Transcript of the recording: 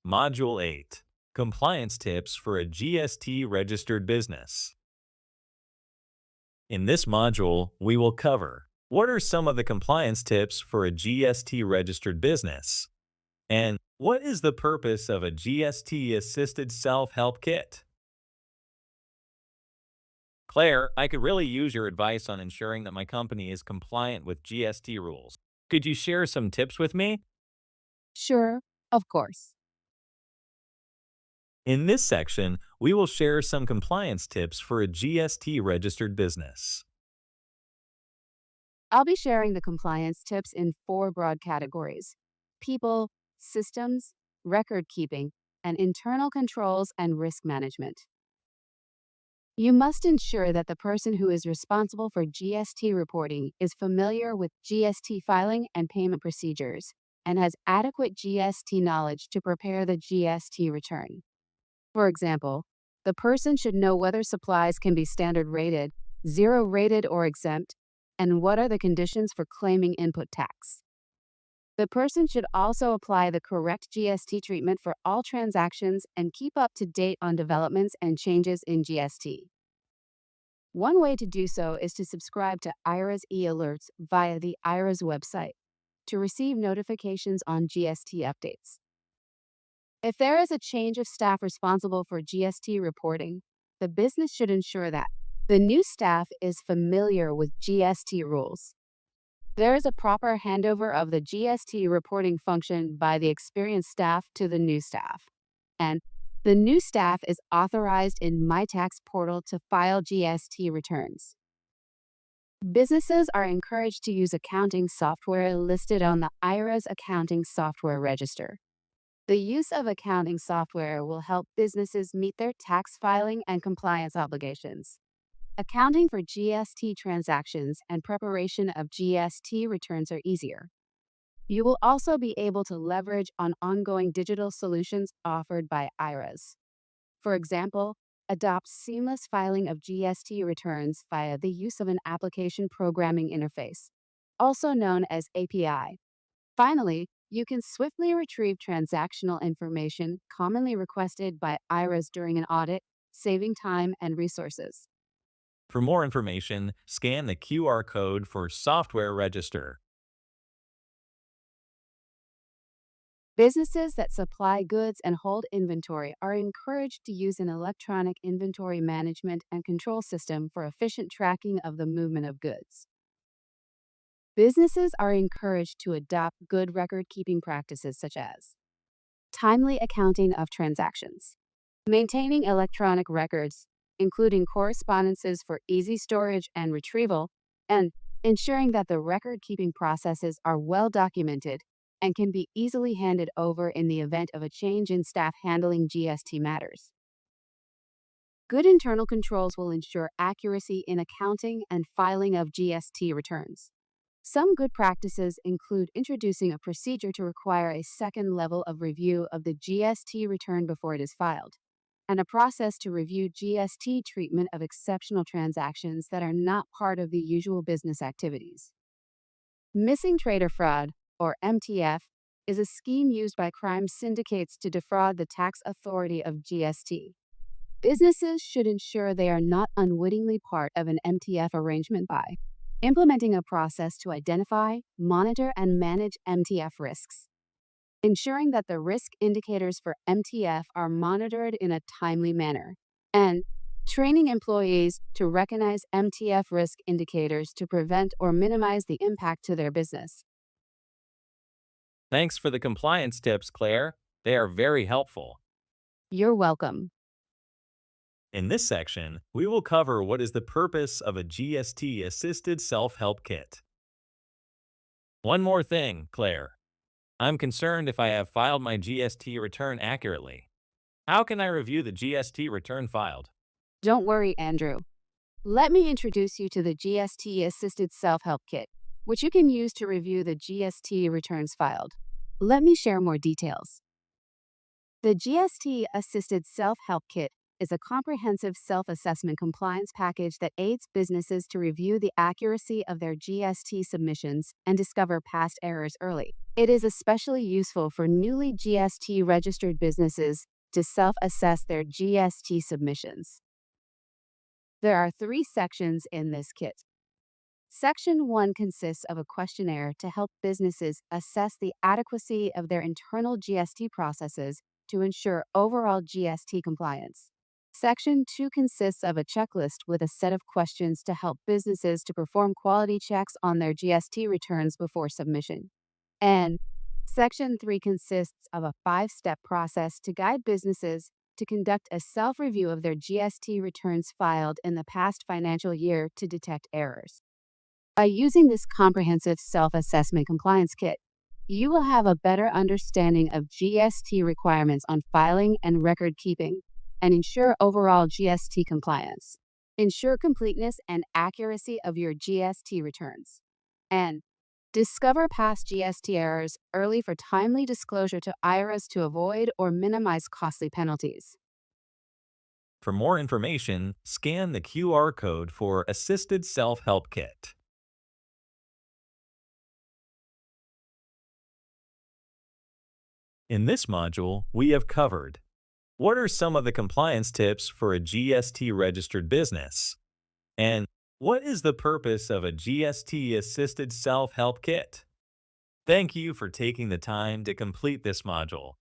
Module 8, Compliance Tips for a GST-Registered Business. In this module, we will cover what are some of the compliance tips for a GST-registered business, and what is the purpose of a GST Assisted Self-help Kit. Claire, I could really use your advice on ensuring that my company is compliant with GST rules. Could you share some tips with me? Sure, of course. In this section, we will share some compliance tips for a GST-registered business. I'll be sharing the compliance tips in four broad categories: people, systems, record keeping, and internal controls and risk management. You must ensure that the person who is responsible for GST reporting is familiar with GST filing and payment procedures and has adequate GST knowledge to prepare the GST return. For example, the person should know whether supplies can be standard rated, zero rated, or exempt, and what are the conditions for claiming input tax. The person should also apply the correct GST treatment for all transactions and keep up to date on developments and changes in GST. One way to do so is to subscribe to IRAS e-alerts via the IRAS website to receive notifications on GST updates. If there is a change of staff responsible for GST reporting, the business should ensure that the new staff is familiar with GST rules. There is a proper handover of the GST reporting function by the experienced staff to the new staff, and the new staff is authorized in My Tax Portal to file GST returns. Businesses are encouraged to use accounting software listed on the IRAS Accounting Software Register. The use of accounting software will help businesses meet their tax filing and compliance obligations. Accounting for GST transactions and preparation of GST returns are easier. You will also be able to leverage on ongoing digital solutions offered by IRAS. For example, adopt seamless filing of GST returns via the use of an application programming interface, also known as API. Finally, you can swiftly retrieve transactional information commonly requested by IRAS during an audit, saving time and resources. For more information, scan the QR code for Software Register. Businesses that supply goods and hold inventory are encouraged to use an electronic inventory management and control system for efficient tracking of the movement of goods. Businesses are encouraged to adopt good record-keeping practices such as timely accounting of transactions, maintaining electronic records, including correspondences for easy storage and retrieval, and ensuring that the record-keeping processes are well documented and can be easily handed over in the event of a change in staff handling GST matters. Good internal controls will ensure accuracy in accounting and filing of GST returns. Some good practices include introducing a procedure to require a second level of review of the GST return before it is filed, and a process to review GST treatment of exceptional transactions that are not part of the usual business activities. Missing trader fraud, or MTF, is a scheme used by crime syndicates to defraud the tax authority of GST. Businesses should ensure they are not unwittingly part of an MTF arrangement by implementing a process to identify, monitor, and manage MTF risks, ensuring that the risk indicators for MTF are monitored in a timely manner, and training employees to recognize MTF risk indicators to prevent or minimize the impact to their business. Thanks for the compliance tips, Claire. They are very helpful. You're welcome. In this section, we will cover what is the purpose of a GST Assisted Self-help Kit. One more thing, Claire. I'm concerned if I have filed my GST return accurately. How can I review the GST return filed? Don't worry, Andrew. Let me introduce you to the GST Assisted Self-help Kit, which you can use to review the GST returns filed. Let me share more details. The GST Assisted Self-help Kit is a comprehensive self assessment compliance package that aids businesses to review the accuracy of their GST submissions and discover past errors early. It is especially useful for newly GST registered businesses to self assess their GST submissions. There are 3 sections in this kit. Section 1 consists of a questionnaire to help businesses assess the adequacy of their internal GST processes to ensure overall GST compliance. Section 2 consists of a checklist with a set of questions to help businesses to perform quality checks on their GST returns before submission. And Section 3 consists of a 5-step process to guide businesses to conduct a self review of their GST returns filed in the past financial year to detect errors. By using this comprehensive self assessment compliance kit, you will have a better understanding of GST requirements on filing and record keeping and ensure overall GST compliance. Ensure completeness and accuracy of your GST returns. And discover past GST errors early for timely disclosure to IRAS to avoid or minimize costly penalties. For more information, scan the QR code for Assisted Self-Help Kit. In this module, we have covered: what are some of the compliance tips for a GST-registered business? And what is the purpose of a GST Assisted Self-Help Kit? Thank you for taking the time to complete this module.